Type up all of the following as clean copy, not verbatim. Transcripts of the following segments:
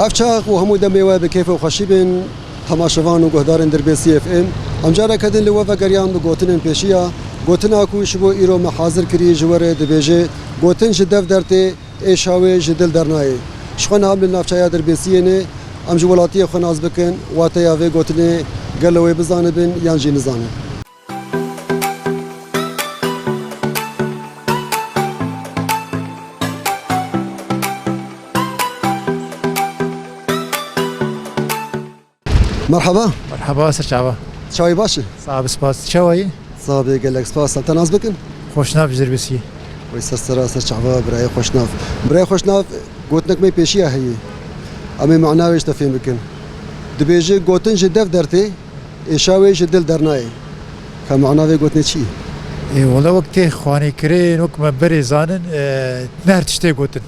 افچاق و همو دمه به کیف و خشیبن تماشاوان و گهدارن در سی اف ام امجاره کدن لو و گریان به گوتن پیشیا گوتن کو شبو ایرو محاضر کری جوره دبیجه گوتن جدف درته ایشاوی جدل درنای شخون هم لنافچایا در سی نه ام جولاتی خو ناز بکن واتیا و گوتن گلوی بزانه بن یان جی نزانه مرحبا مرحبا سرچاوا چای باشه صاحب سپاس چوایی صاحب گلک سپاس تناز بکن خوشناف جربسی وی سر چعوا برای خوشناف گوتنک می پیشیه هی اما معناویش تفهم بکن دبیجه گوتن جدف درته ایشاویش دل درنای که معناوی گوتنه چی؟ والله وقتی خوانی کرین وقت ما بری زانن نهر تشتی گوتن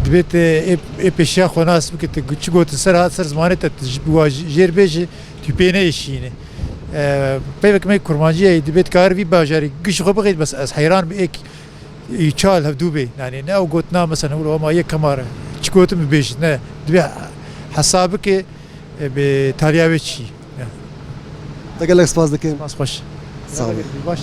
دبیت ای پیشیا خوناس بکت چی گوتن سر زمانه تا جیر بیجه تیپینه ایشینه پیوک می کرمانجیه دبیت کار وی باجاری گش خو بقید بس از حیران به ایک يشال هفدوبي يعني ناو قوتنا مثلا نقول ما هي كمارة تشكوت بيش نه دبي حسابك بتالياوي شيء تقول لك سباز دكين باش خوش صافي باش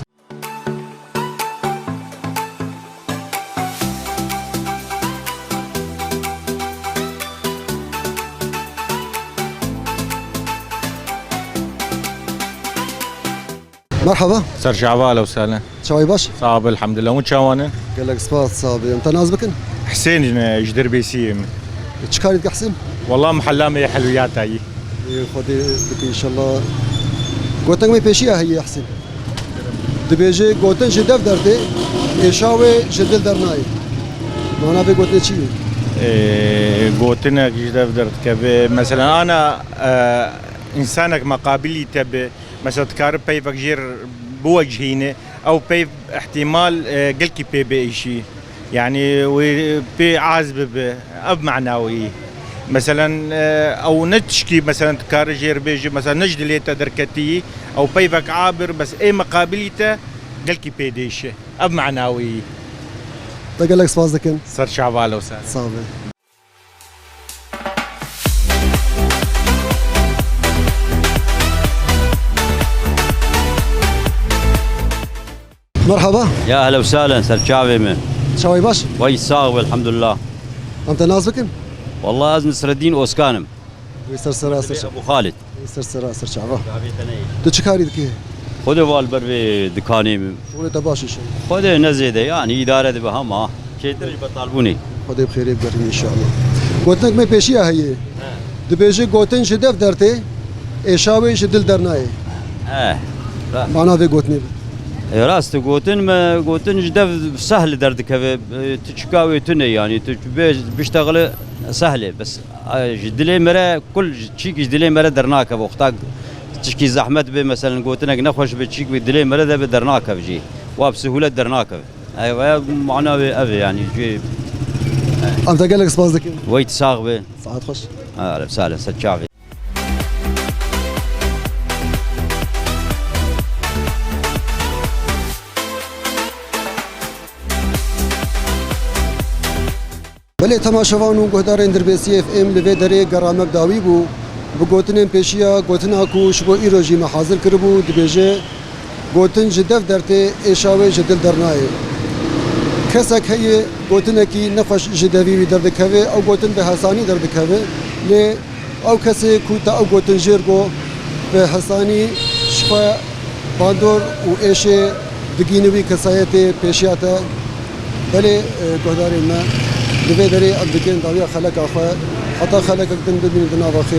مرحبا سر شعبال وسهلا شوي باش صعب الحمد لله وين شوانا قال لك سباس صابي انت ناز بكن حسين جدر بيسيم تشكاري حسين والله محلامي حلويات هي خدي بك ان شاء الله قوتن مي بيشيا هي حسين دبيجي قوتن جدف درتي ايشاوي جدل درناي معنا في قوتن شي قوتنا جدر درت كبي مثلا انا انسانك مقابلي تبي مثلا تكارب بي فكجير بوجهينه او بي احتمال قلكي بي بشيء يعني وبي عازب اب معنوي مثلا او نتشكي مثلا تكارجير بيجي مثلا نجد ليتا دركتي او بي فك عابر بس اي مقابليته قلكي بي ديش اب معنوي قال لك سباز دكن صار شعبال وسهلا صافي مرحبا يا اهلا وسهلا سرچاوي من شوي باش وي صاغ الحمد لله انت ناز بكن والله از نصر الدين اوسكانم ويسر ابو خالد يسر شعبا تشكاري دكي خذ والبر في دكاني شغل تباشي شو خذ نزيده يعني اداره بهما كيدرج بطالبوني خذ بخير بقري ان شاء الله قوتنك ما بيشيا هي دبيجي قوتن شدف درتي ايشاوي شدل درناي معنا في قوتني راست قوتن جدف سهل دردك تشكاوي تني يعني بيشتغل سهله بس جدلي مرة كل شيء جدلي مرة درناك وقتك تشكي زحمت مثلا قوتنك نخوش بتشيك بدلي مرة ده بدرناك بجي وبسهولة درناك ايوه معنا ابي يعني جي انت قال لك سبازك ويت صاغ به ساعات خوش اهلا وسهلا سرچاوي بله تماشاوان و گهدارین در سی اف ام لوی دره گرامک داوی بو بگوتنین پیشیا گوتنا کو شبو ایروجی محاضر کربو دبیجه گوتن جدف درته ایشاوی جدل درنای کسک هی گوتنه کی نخوش جدوی وی دردکوی او گوتن به حسانی دردکوی لی او کسی کوتا او گوتن جرگو به حسانی شفا باندور و ایشه دگینوی کسایت پیشیاتا بله گهدارین ما لبي دري أبدكين داوية خلق أخوة حتى خلق أقدم بدني دنا بخير